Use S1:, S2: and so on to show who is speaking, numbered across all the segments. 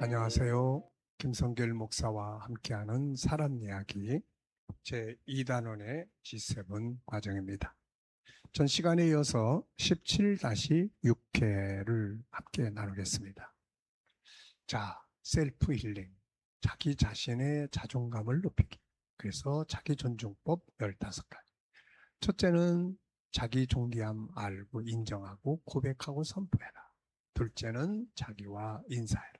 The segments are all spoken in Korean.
S1: 안녕하세요. 김성길 목사와 함께하는 사람 이야기 제2단원의 G7 과정입니다. 전 시간에 이어서 17-6회를 함께 나누겠습니다. 자, 셀프 힐링, 자기 자신의 자존감을 높이기. 그래서 자기 존중법 15가지. 첫째는 자기 존귀함 알고 인정하고 고백하고 선포해라. 둘째는 자기와 인사해라.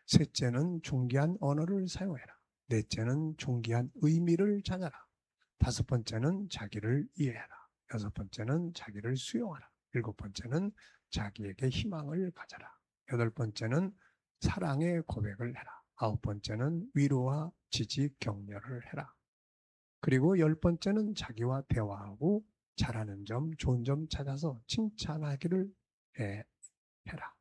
S1: 셋째는 존귀한 언어를 사용해라. 넷째는 존귀한 의미를 찾아라. 다섯 번째는 자기를 이해해라. 여섯 번째는 자기를 수용하라. 일곱 번째는 자기에게 희망을 가져라. 여덟 번째는 사랑의 고백을 해라. 아홉 번째는 위로와 지지, 격려를 해라. 그리고 열 번째는 자기와 대화하고 잘하는 점, 좋은 점 찾아서 칭찬하기를 해라.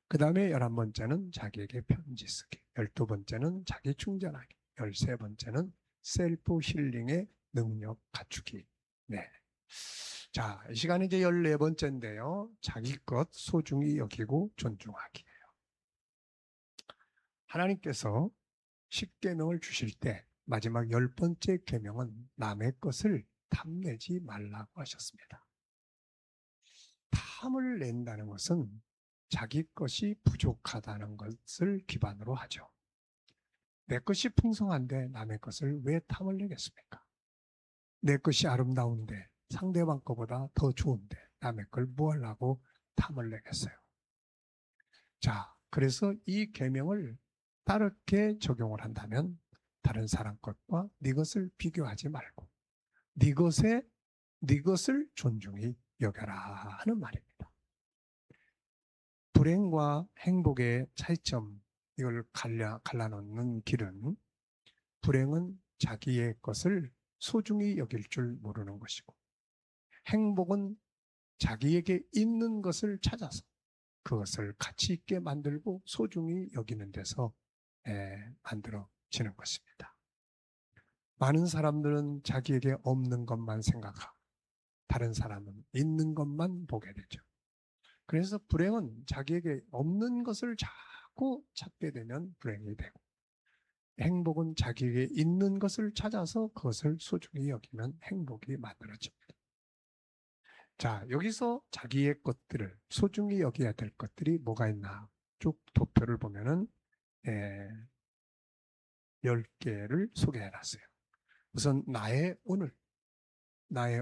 S1: 그 다음에 11번째는 자기에게 편지 쓰기, 12번째는 자기 충전하기, 13번째는 셀프 힐링의 능력 갖추기. 네. 자, 이 시간이 이제 14번째인데요. 자기 것 소중히 여기고 존중하기예요. 하나님께서 10계명을 주실 때 마지막 10번째 계명은 남의 것을 탐내지 말라고 하셨습니다. 탐을 낸다는 것은 자기 것이 부족하다는 것을 기반으로 하죠. 내 것이 풍성한데 남의 것을 왜 탐을 내겠습니까? 내 것이 아름다운데 상대방 것보다 더 좋은데 남의 걸 뭐 하려고 탐을 내겠어요? 자, 그래서 이 계명을 따르게 적용을 한다면 다른 사람 것과 네 것을 비교하지 말고 네 것을 존중히 여겨라 하는 말입니다. 불행과 행복의 차이점, 이걸 갈라놓는 길은 불행은 자기의 것을 소중히 여길 줄 모르는 것이고 행복은 자기에게 있는 것을 찾아서 그것을 가치 있게 만들고 소중히 여기는 데서 만들어지는 것입니다. 많은 사람들은 자기에게 없는 것만 생각하고 다른 사람은 있는 것만 보게 되죠. 그래서 불행은 자기에게 없는 것을 자꾸 찾게 되면 불행이 되고 행복은 자기에게 있는 것을 찾아서 그것을 소중히 여기면 행복이 만들어집니다. 자, 여기서 자기의 것들을 소중히 여겨야 될 것들이 뭐가 있나 쭉 도표를 보면은 10개를 소개해 놨어요. 우선 나의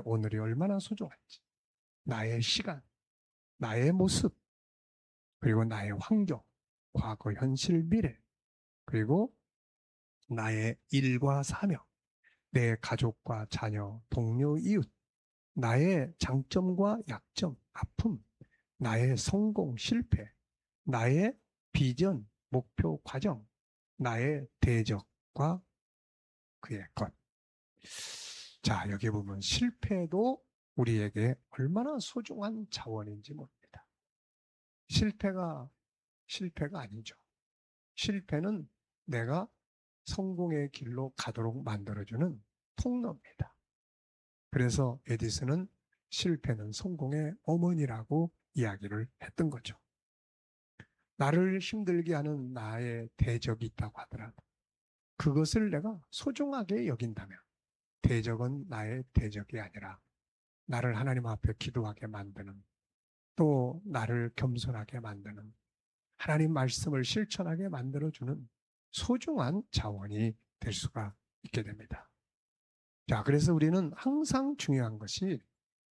S1: 오늘이 얼마나 소중한지, 나의 시간, 나의 모습, 그리고 나의 환경, 과거, 현실, 미래, 그리고 나의 일과 사명, 내 가족과 자녀, 동료, 이웃, 나의 장점과 약점, 아픔, 나의 성공, 실패, 나의 비전, 목표, 과정, 나의 대적과 그의 것. 자, 여기 보면 실패도 우리에게 얼마나 소중한 자원인지 봅니다. 실패가 아니죠. 실패는 내가 성공의 길로 가도록 만들어주는 통로입니다. 그래서 에디슨은 실패는 성공의 어머니라고 이야기를 했던 거죠. 나를 힘들게 하는 나의 대적이 있다고 하더라도 그것을 내가 소중하게 여긴다면 대적은 나의 대적이 아니라 나를 하나님 앞에 기도하게 만드는, 또 나를 겸손하게 만드는, 하나님 말씀을 실천하게 만들어주는 소중한 자원이 될 수가 있게 됩니다. 자, 그래서 우리는 항상 중요한 것이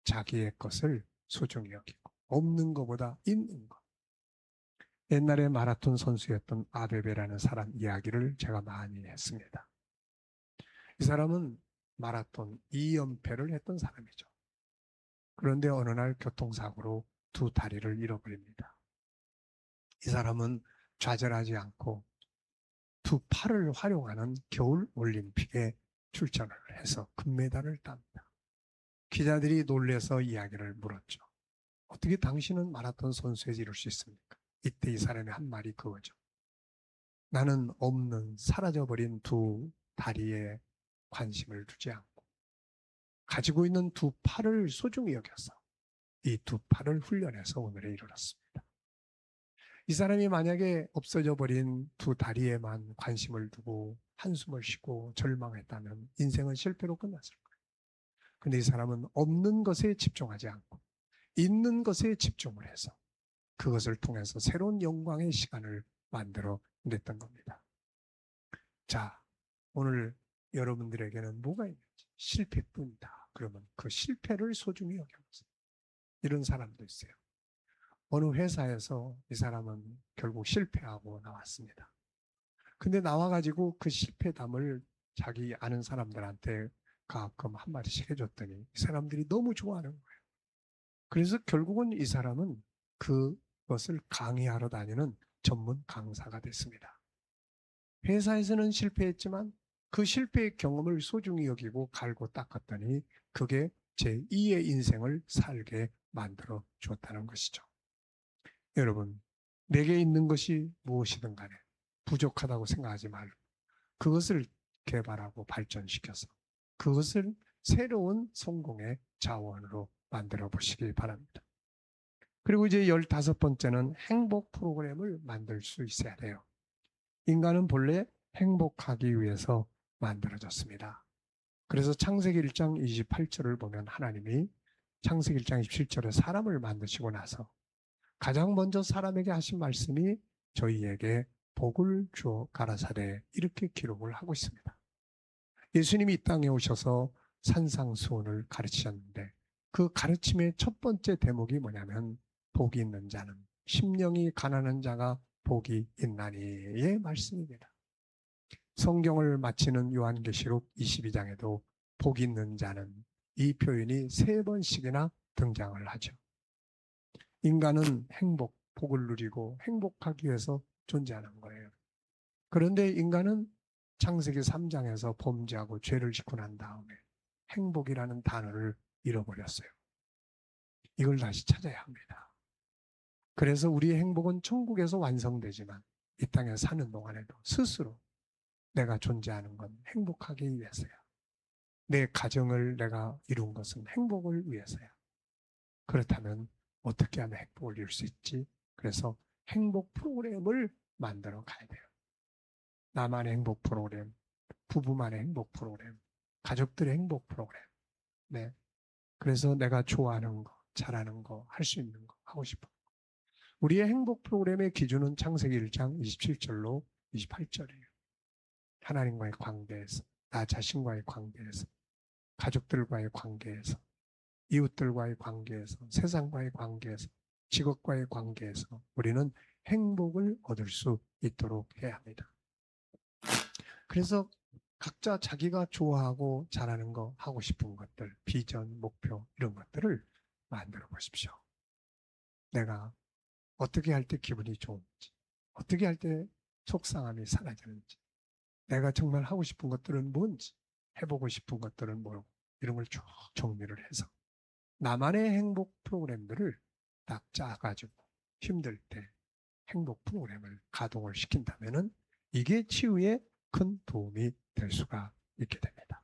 S1: 자기의 것을 소중히 여기고 없는 것보다 있는 것. 옛날에 마라톤 선수였던 아베베라는 사람 이야기를 제가 많이 했습니다. 이 사람은 마라톤 2연패를 했던 사람이죠. 그런데 어느 날 교통사고로 두 다리를 잃어버립니다. 이 사람은 좌절하지 않고 두 팔을 활용하는 겨울 올림픽에 출전을 해서 금메달을 땁니다. 기자들이 놀라서 이야기를 물었죠. 어떻게 당신은 마라톤 선수에서 이럴 수 있습니까? 이때 이 사람이 한 말이 그거죠. 나는 없는 사라져버린 두 다리에 관심을 두지 않고 가지고 있는 두 팔을 소중히 여겨서 이 두 팔을 훈련해서 오늘에 이르렀습니다. 이 사람이 만약에 없어져 버린 두 다리에만 관심을 두고 한숨을 쉬고 절망했다면 인생은 실패로 끝났을 거예요. 근데 이 사람은 없는 것에 집중하지 않고 있는 것에 집중을 해서 그것을 통해서 새로운 영광의 시간을 만들어 냈던 겁니다. 자, 오늘 여러분들에게는 뭐가 있는지 실패뿐이다. 그러면 그 실패를 소중히 여겨보세요. 이런 사람도 있어요. 어느 회사에서 이 사람은 결국 실패하고 나왔습니다. 근데 나와가지고 그 실패담을 자기 아는 사람들한테 가끔 한마디씩 해줬더니 이 사람들이 너무 좋아하는 거예요. 그래서 결국은 이 사람은 그것을 강의하러 다니는 전문 강사가 됐습니다. 회사에서는 실패했지만 그 실패의 경험을 소중히 여기고 갈고 닦았더니 그게 제2의 인생을 살게 만들어 주었다는 것이죠. 여러분, 내게 있는 것이 무엇이든 간에 부족하다고 생각하지 말고 그것을 개발하고 발전시켜서 그것을 새로운 성공의 자원으로 만들어 보시기 바랍니다. 그리고 이제 15번째는 행복 프로그램을 만들 수 있어야 돼요. 인간은 본래 행복하기 위해서 만들어졌습니다. 그래서 창세기 1장 28절을 보면 하나님이 창세기 1장 27절에 사람을 만드시고 나서 가장 먼저 사람에게 하신 말씀이 저희에게 복을 주어 가라사대 이렇게 기록을 하고 있습니다. 예수님이 이 땅에 오셔서 산상수훈을 가르치셨는데 그 가르침의 첫 번째 대목이 뭐냐면 복이 있는 자는 심령이 가난한 자가 복이 있나니의 말씀입니다. 성경을 마치는 요한계시록 22장에도 복 있는 자는 이 표현이 3번씩이나 등장을 하죠. 인간은 행복, 복을 누리고 행복하기 위해서 존재하는 거예요. 그런데 인간은 창세기 3장에서 범죄하고 죄를 짓고 난 다음에 행복이라는 단어를 잃어버렸어요. 이걸 다시 찾아야 합니다. 그래서 우리의 행복은 천국에서 완성되지만 이 땅에 사는 동안에도 스스로 내가 존재하는 건 행복하기 위해서야. 내 가정을 내가 이룬 것은 행복을 위해서야. 그렇다면 어떻게 하면 행복을 이룰 수 있지? 그래서 행복 프로그램을 만들어 가야 돼요. 나만의 행복 프로그램, 부부만의 행복 프로그램, 가족들의 행복 프로그램. 네. 그래서 내가 좋아하는 거, 잘하는 거, 할 수 있는 거, 하고 싶은 거. 우리의 행복 프로그램의 기준은 창세기 1장 27절로 28절이에요. 하나님과의 관계에서, 나 자신과의 관계에서, 가족들과의 관계에서, 이웃들과의 관계에서, 세상과의 관계에서, 직업과의 관계에서 우리는 행복을 얻을 수 있도록 해야 합니다. 그래서 각자 자기가 좋아하고 잘하는 거, 하고 싶은 것들, 비전, 목표 이런 것들을 만들어 보십시오. 내가 어떻게 할 때 기분이 좋은지, 어떻게 할 때 속상함이 사라지는지, 내가 정말 하고 싶은 것들은 뭔지, 해보고 싶은 것들은 뭐고 이런 걸 쭉 정리를 해서 나만의 행복 프로그램들을 딱 짜가지고 힘들 때 행복 프로그램을 가동을 시킨다면은 이게 치유에 큰 도움이 될 수가 있게 됩니다.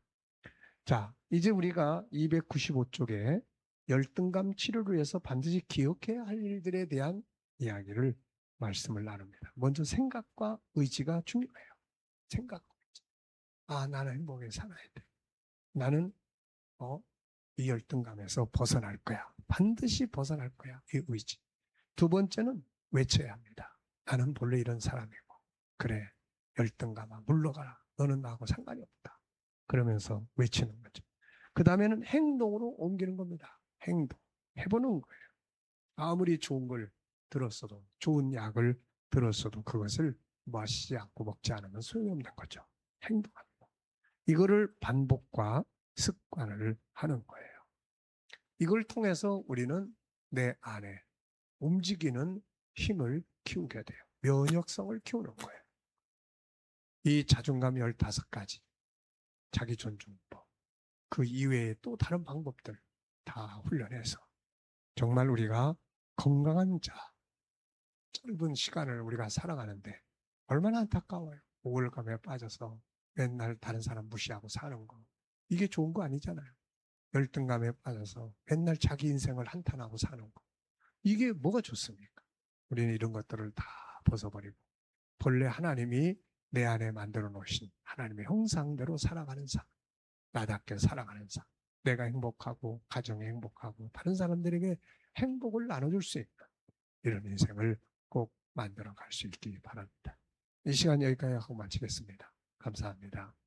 S1: 자, 이제 우리가 295쪽에 열등감 치료를 위해서 반드시 기억해야 할 일들에 대한 이야기를 말씀을 나눕니다. 먼저 생각과 의지가 중요해요. 생각과 의지. 아, 나는 행복하게 살아야 돼. 나는 이 열등감에서 벗어날 거야. 반드시 벗어날 거야. 이 의지. 두 번째는 외쳐야 합니다. 나는 본래 이런 사람이고 그래, 열등감아 물러가라. 너는 나하고 상관이 없다. 그러면서 외치는 거죠. 그 다음에는 행동으로 옮기는 겁니다. 행동. 해보는 거예요. 아무리 좋은 걸 들었어도, 좋은 약을 들었어도 그것을 마시지 않고 먹지 않으면 소용이 없는 거죠. 행동합니다. 이거를 반복과 습관을 하는 거예요. 이걸 통해서 우리는 내 안에 움직이는 힘을 키우게 돼요. 면역성을 키우는 거예요. 이 자존감 15가지, 자기 존중법, 그 이외에 또 다른 방법들 다 훈련해서 정말 우리가 건강한 자, 짧은 시간을 우리가 살아가는데 얼마나 안타까워요. 우울감에 빠져서 맨날 다른 사람 무시하고 사는 거. 이게 좋은 거 아니잖아요. 열등감에 빠져서 맨날 자기 인생을 한탄하고 사는 거. 이게 뭐가 좋습니까? 우리는 이런 것들을 다 벗어버리고 본래 하나님이 내 안에 만들어 놓으신 하나님의 형상대로 살아가는 삶, 나답게 살아가는 삶, 내가 행복하고 가정이 행복하고 다른 사람들에게 행복을 나눠줄 수 있는 이런 인생을 꼭 만들어 갈 수 있기 바랍니다. 이 시간 여기까지 하고 마치겠습니다. 감사합니다.